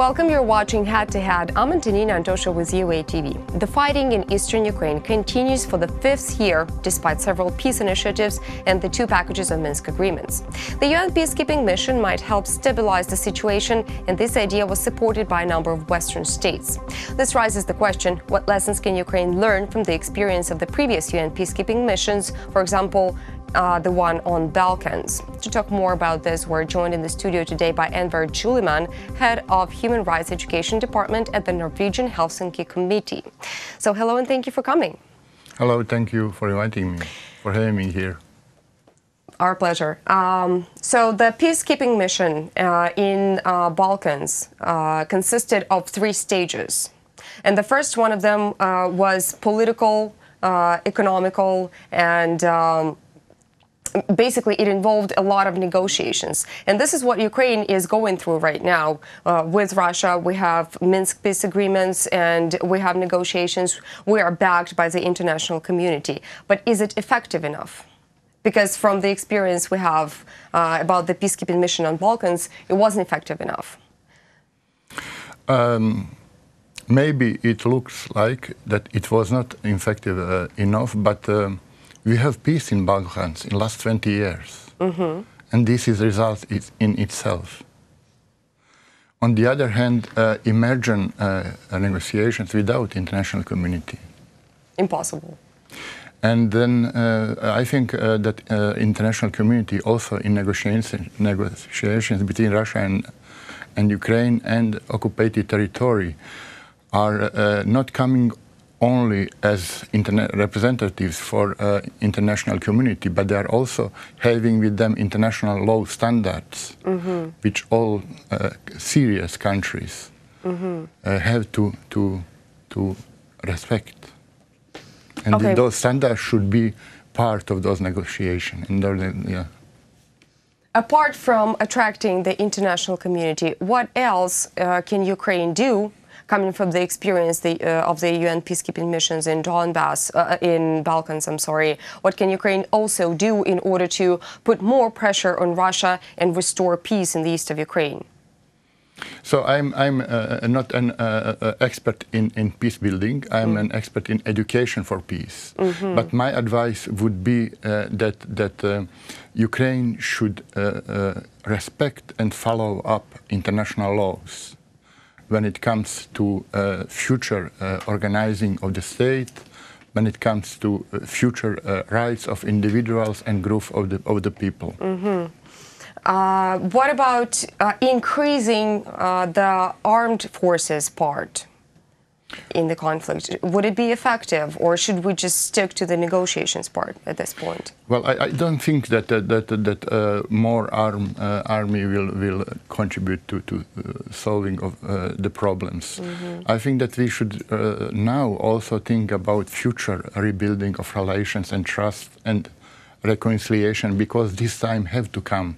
Welcome, you're watching Head to Head. I'm Antonina Antosha with UATV. The fighting in eastern Ukraine continues for the fifth year, despite several peace initiatives and the two packages of Minsk agreements. The UN peacekeeping mission might help stabilize the situation, and this idea was supported by a number of Western states. This raises the question, what lessons can Ukraine learn from the experience of the previous UN peacekeeping missions, for example, the one on Balkans? To talk more about this, we're joined in the studio today by Enver Djuliman, head of Human Rights Education Department at the Norwegian Helsinki Committee. So hello and thank you for coming. Hello, thank you for inviting me, for having me here. Our pleasure. So the peacekeeping mission in Balkans consisted of three stages. And the first one of them was political, economical, and basically, it involved a lot of negotiations. And this is what Ukraine is going through right now. With Russia, we have Minsk peace agreements and we have negotiations. We are backed by the international community. But is it effective enough? Because from the experience we have about the peacekeeping mission on Balkans, it wasn't effective enough. Maybe it looks like that it was not effective enough, but we have peace in Balkans in the last 20 years, and this is a result in itself. On the other hand, emergent negotiations without international community. Impossible. And then I think that international community also in negotiations between Russia and Ukraine and occupied territory are not coming only as representatives for international community, but they are also having with them international law standards, which all serious countries have to respect. And those standards should be part of those negotiations. Apart from attracting the international community, what else can Ukraine do, coming from the experience of the UN peacekeeping missions in Donbas, in Balkans, what can Ukraine also do in order to put more pressure on Russia and restore peace in the east of Ukraine? So I'm not an expert in peace building. I'm an expert in education for peace. But my advice would be that Ukraine should respect and follow up international laws when it comes to future organizing of the state, when it comes to future rights of individuals and groups of the people. What about increasing the armed forces part in the conflict? Would it be effective, or should we just stick to the negotiations part at this point? Well, I don't think that more army will contribute to solving of the problems. I think that we should now also think about future rebuilding of relations and trust and reconciliation, because this time have to come.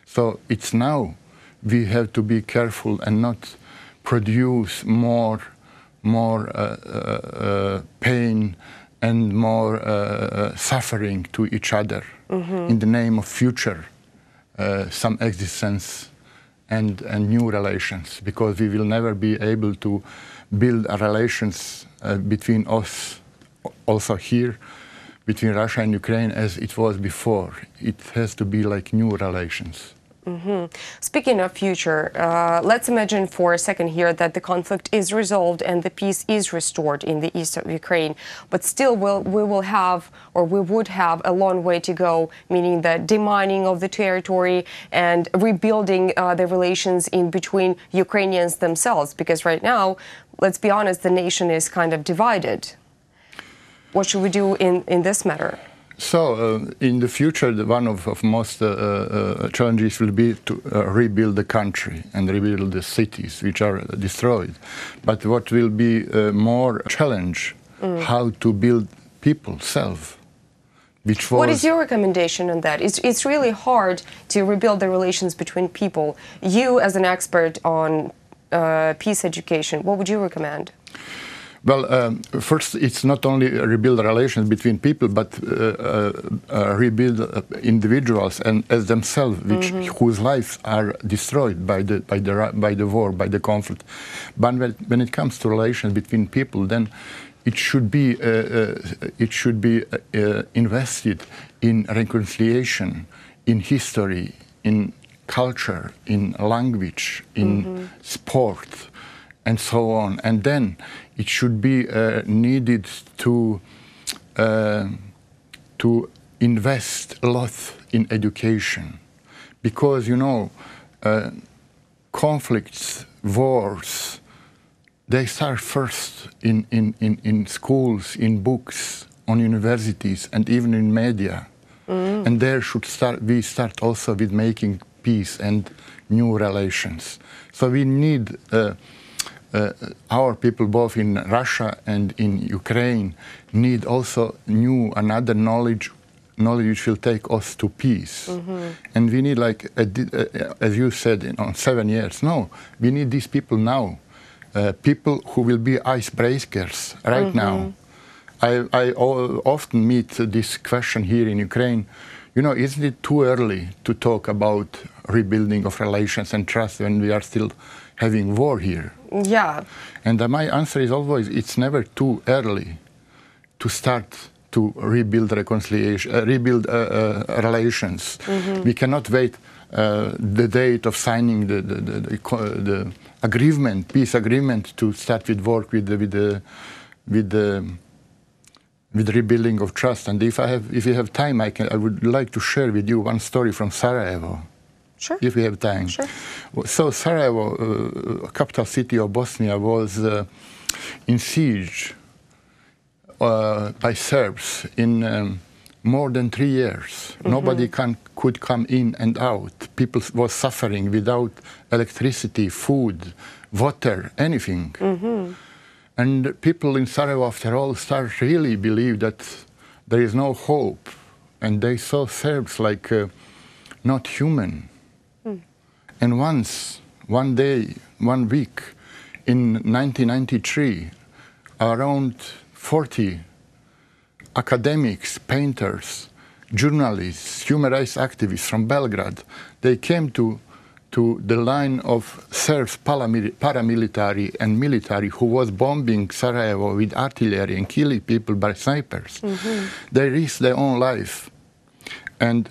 So it's now we have to be careful and not produce more pain and more suffering to each other in the name of future some existence and new relations, because we will never be able to build relations between us also here, between Russia and Ukraine, as it was before. It has to be like new relations. Speaking of future, let's imagine for a second here that the conflict is resolved and the peace is restored in the east of Ukraine, but still we would have a long way to go, meaning the demining of the territory and rebuilding the relations in between Ukrainians themselves, because right now, let's be honest, the nation is kind of divided. What should we do in this matter? So, in the future, one of most challenges will be to rebuild the country and rebuild the cities which are destroyed. But what will be more challenge, how to build people, self. What is your recommendation on that? It's really hard to rebuild the relations between people. You, as an expert on peace education, what would you recommend? Well, first, it's not only rebuild relations between people, but rebuild individuals and as themselves, whose lives are destroyed by the war, by the conflict. But when it comes to relations between people, then it should be invested in reconciliation, in history, in culture, in language, in sport, and so on. And then it should be needed to invest a lot in education, because, you know, conflicts, wars, they start first in schools, in books, on universities, and even in media. And there we start also with making peace and new relations. So we need our people, both in Russia and in Ukraine, need also another knowledge which will take us to peace. And we need, like, as you said, 7 years. No, we need these people now. People who will be icebreakers right now. I often meet this question here in Ukraine. You know, isn't it too early to talk about rebuilding of relations and trust when we are still having war here? Yeah. And my answer is always, it's never too early to start to rebuild reconciliation, rebuild relations. We cannot wait the date of signing the agreement, peace agreement, to start with work with rebuilding of trust. And if you have time, I would like to share with you one story from Sarajevo. Sure. If we have time. Sure. So Sarajevo, capital city of Bosnia, was in siege by Serbs in more than 3 years. Nobody could come in and out. People were suffering without electricity, food, water, anything. And people in Sarajevo, after all, start really believe that there is no hope. And they saw Serbs like not human. And one day, 1 week, in 1993, around 40 academics, painters, journalists, human rights activists from Belgrade, they came to the line of Serbs paramilitary and military who was bombing Sarajevo with artillery and killing people by snipers. They risked their own life and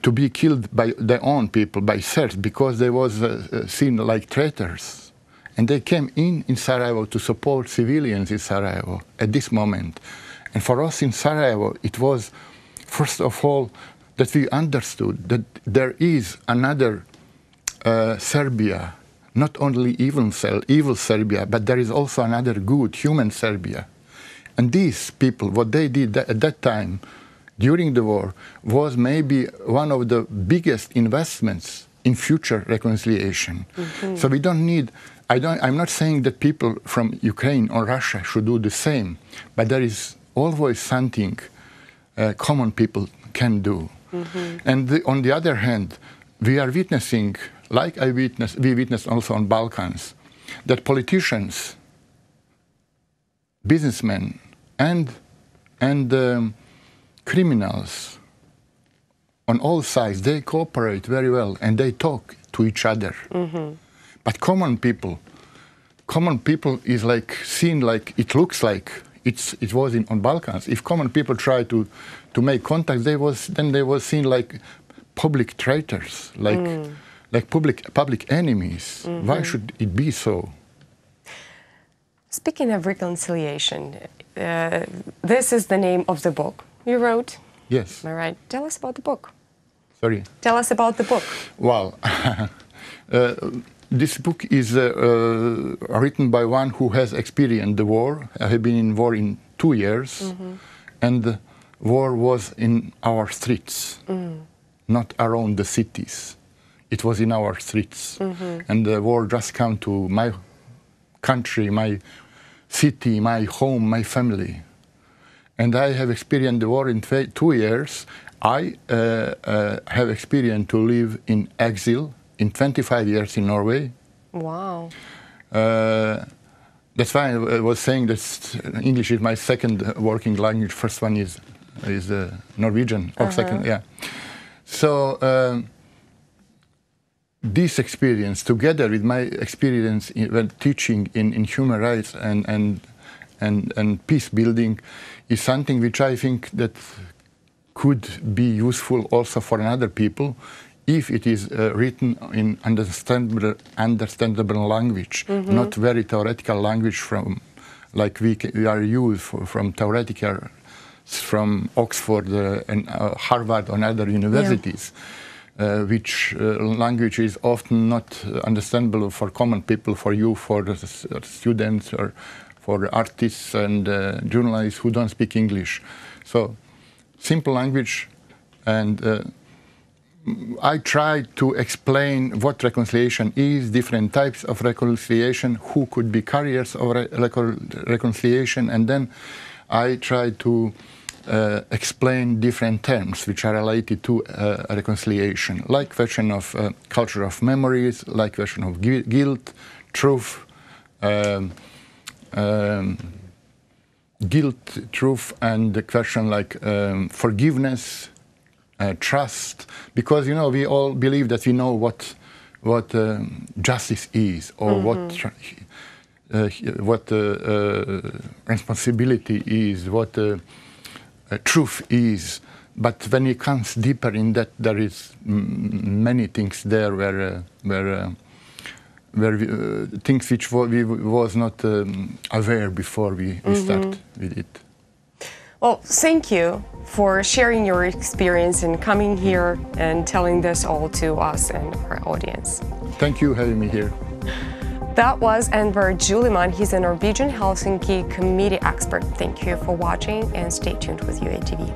to be killed by their own people, by Serbs, because they was seen like traitors. And they came in Sarajevo to support civilians in Sarajevo at this moment. And for us in Sarajevo, it was, first of all, that we understood that there is another Serbia, not only evil Serbia, but there is also another good, human Serbia. And these people, what they did at that time, during the war, was maybe one of the biggest investments in future reconciliation. So we don't need, I'm not saying that people from Ukraine or Russia should do the same, but there is always something common people can do. And on the other hand, we are witnessing, like we witnessed also on Balkans, that politicians, businessmen, and criminals on all sides, they cooperate very well and they talk to each other. But common people is like seen like, it looks like it was on Balkans. If common people try to make contact, they was seen like public traitors, like public enemies. Why should it be so? Speaking of reconciliation, this is the name of the book you wrote. Yes. Am I right? Tell us about the book. Sorry? Tell us about the book. Well, this book is written by one who has experienced the war. I have been in war in 2 years, and the war was in our streets, not around the cities. It was in our streets. And the war just came to my country, my city, my home, my family. And I have experienced the war in 2 years. I have experienced to live in exile in 25 years in Norway. Wow. That's why I was saying that English is my second working language. First one is Norwegian, or second, yeah. So this experience, together with my experience when teaching in human rights and peace building, is something which I think that could be useful also for other people if it is written in understandable language, not very theoretical language from like we are used from theoretical from Oxford and Harvard and other universities, which language is often not understandable for common people, for you, for the students, or for artists and journalists who don't speak English. So simple language, and I try to explain what reconciliation is, different types of reconciliation, who could be carriers of reconciliation, and then I try to explain different terms which are related to reconciliation, like question of culture of memories, like question of guilt, truth, and the question like forgiveness, trust, because you know we all believe that we know what justice is, or what responsibility is, what truth is. But when it comes deeper in that, there is many things there where things which we was not aware before we start with it. Well, thank you for sharing your experience and coming here and telling this all to us and our audience. Thank you for having me here. That was Enver Djuliman. He's a Norwegian Helsinki Committee expert. Thank you for watching and stay tuned with UATV.